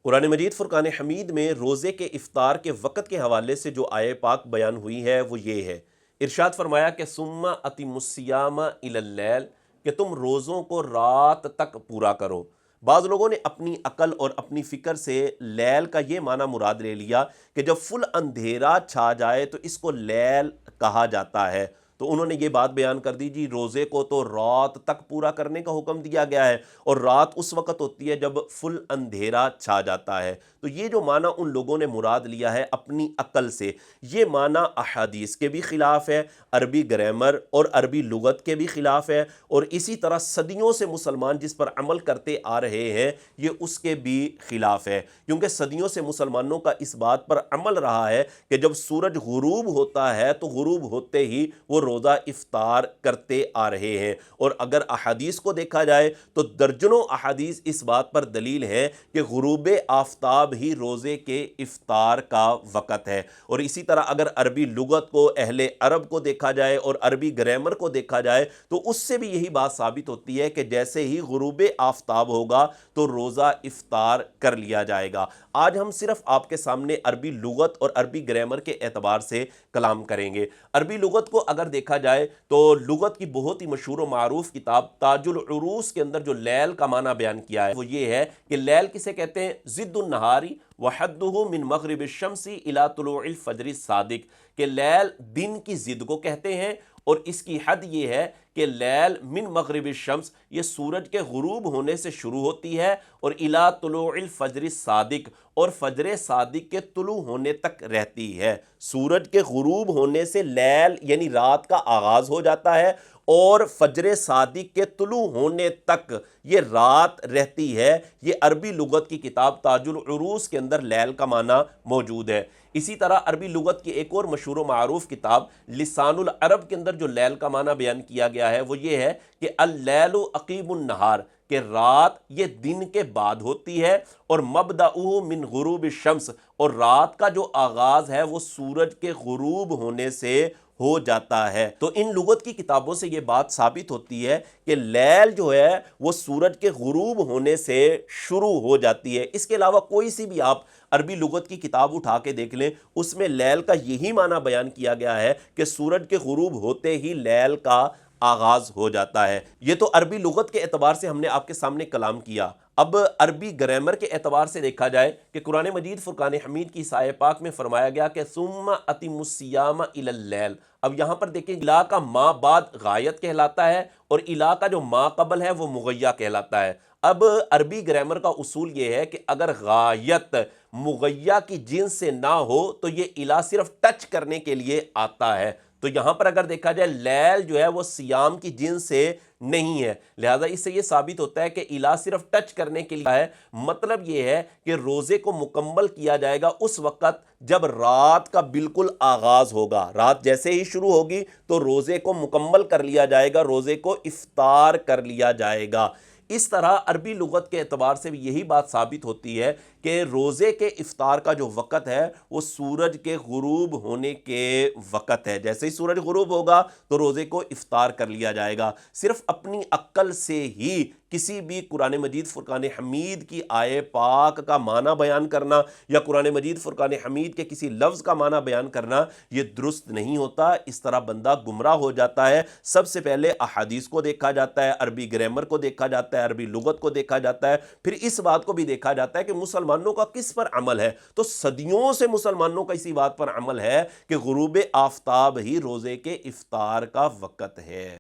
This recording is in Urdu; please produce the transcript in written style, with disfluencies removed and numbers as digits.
قرآن مجید فرقان حمید میں روزے کے افطار کے وقت کے حوالے سے جو آیہ پاک بیان ہوئی ہے وہ یہ ہے، ارشاد فرمایا کہ ثم اتموا الصیام الی اللیل، کہ تم روزوں کو رات تک پورا کرو۔ بعض لوگوں نے اپنی عقل اور اپنی فکر سے لیل کا یہ معنی مراد لے لیا کہ جب فل اندھیرا چھا جائے تو اس کو لیل کہا جاتا ہے، تو انہوں نے یہ بات بیان کر دی جی روزے کو تو رات تک پورا کرنے کا حکم دیا گیا ہے، اور رات اس وقت ہوتی ہے جب فل اندھیرا چھا جاتا ہے۔ تو یہ جو معنی ان لوگوں نے مراد لیا ہے اپنی عقل سے، یہ معنی احادیث کے بھی خلاف ہے، عربی گرامر اور عربی لغت کے بھی خلاف ہے، اور اسی طرح صدیوں سے مسلمان جس پر عمل کرتے آ رہے ہیں یہ اس کے بھی خلاف ہے، کیونکہ صدیوں سے مسلمانوں کا اس بات پر عمل رہا ہے کہ جب سورج غروب ہوتا ہے تو غروب ہوتے ہی وہ روزہ افطار کرتے آ رہے ہیں۔ اور اگر احادیث کو دیکھا جائے تو درجنوں احادیث اس بات پر دلیل ہے کہ غروب آفتاب ہی روزے کے افطار کا وقت ہے۔ اور اسی طرح اگر عربی لغت کو، اہل عرب کو دیکھا جائے اور عربی گرامر کو دیکھا جائے تو اس سے بھی یہی بات ثابت ہوتی ہے کہ جیسے ہی غروب آفتاب ہوگا تو روزہ افطار کر لیا جائے گا۔ آج ہم صرف آپ کے سامنے عربی لغت اور عربی گرامر کے اعتبار سے کلام کریں گے۔ عربی لغت کو اگر دیکھا جائے تو لغت کی بہت ہی مشہور و معروف کتاب تاج العروس کے اندر جو لیل کا معنی بیان کیا ہے وہ یہ ہے کہ لیل کسے کہتے ہیں؟ ضد النہاری وحدہ من مغرب الشمس الی طلوع الفجر الصادق، کہ لیل دن کی ضد کو کہتے ہیں، اور اس کی حد یہ ہے کہ لیل من مغرب الشمس یہ سورج کے غروب ہونے سے شروع ہوتی ہے اور الی طلوع الفجر الصادق، اور فجر صادق کے طلوع ہونے تک رہتی ہے۔ سورج کے غروب ہونے سے لیل یعنی رات کا آغاز ہو جاتا ہے اور فجر صادق کے طلوع ہونے تک یہ رات رہتی ہے۔ یہ عربی لغت کی کتاب تاج العروس کے اندر لیل کا معنی موجود ہے۔ اسی طرح عربی لغت کی ایک اور مشہور و معروف کتاب لسان العرب کے اندر جو لیل کا معنی بیان کیا گیا ہے وہ یہ ہے کہ اللیل عقیب النہار، کہ رات یہ دن کے بعد ہوتی ہے، اور مبدأہ من غروب الشمس، اور رات کا جو آغاز ہے وہ سورج کے غروب ہونے سے ہو جاتا ہے۔ تو ان لغت کی کتابوں سے یہ بات ثابت ہوتی ہے کہ لیل جو ہے وہ سورج کے غروب ہونے سے شروع ہو جاتی ہے۔ اس کے علاوہ کوئی سی بھی آپ عربی لغت کی کتاب اٹھا کے دیکھ لیں، اس میں لیل کا یہی معنی بیان کیا گیا ہے کہ سورج کے غروب ہوتے ہی لیل کا آغاز ہو جاتا ہے۔ یہ تو عربی لغت کے اعتبار سے ہم نے آپ کے سامنے کلام کیا۔ اب عربی گرامر کے اعتبار سے دیکھا جائے کہ قرآن مجید فرقان حمید کی اس آیہ پاک میں فرمایا گیا کہ ثم اتموا الصیام الی اللیل۔ اب یہاں پر دیکھیں الا کا ما بعد غایت کہلاتا ہے، اور الا کا جو ما قبل ہے وہ مغیہ کہلاتا ہے۔ اب عربی گرامر کا اصول یہ ہے کہ اگر غایت مغیہ کی جنس سے نہ ہو تو یہ الا صرف ٹچ کرنے کے لیے آتا ہے۔ تو یہاں پر اگر دیکھا جائے لیل جو ہے وہ سیام کی جنس سے نہیں ہے، لہذا اس سے یہ ثابت ہوتا ہے کہ الا صرف ٹچ کرنے کے لیے ہے۔ مطلب یہ ہے کہ روزے کو مکمل کیا جائے گا اس وقت جب رات کا بالکل آغاز ہوگا۔ رات جیسے ہی شروع ہوگی تو روزے کو مکمل کر لیا جائے گا، روزے کو افطار کر لیا جائے گا۔ اس طرح عربی لغت کے اعتبار سے بھی یہی بات ثابت ہوتی ہے کہ روزے کے افطار کا جو وقت ہے وہ سورج کے غروب ہونے کے وقت ہے۔ جیسے ہی سورج غروب ہوگا تو روزے کو افطار کر لیا جائے گا۔ صرف اپنی عقل سے ہی کسی بھی قرآن مجید فرقان حمید کی آیے پاک کا معنی بیان کرنا یا قرآن مجید فرقان حمید کے کسی لفظ کا معنی بیان کرنا یہ درست نہیں ہوتا، اس طرح بندہ گمراہ ہو جاتا ہے۔ سب سے پہلے احادیث کو دیکھا جاتا ہے، عربی گرامر کو دیکھا جاتا ہے، عربی لغت کو دیکھا جاتا ہے، پھر اس بات کو بھی دیکھا جاتا ہے کہ مسلمانوں کا کس پر عمل ہے۔ تو صدیوں سے مسلمانوں کا اسی بات پر عمل ہے کہ غروب آفتاب ہی روزے کے افطار کا وقت ہے۔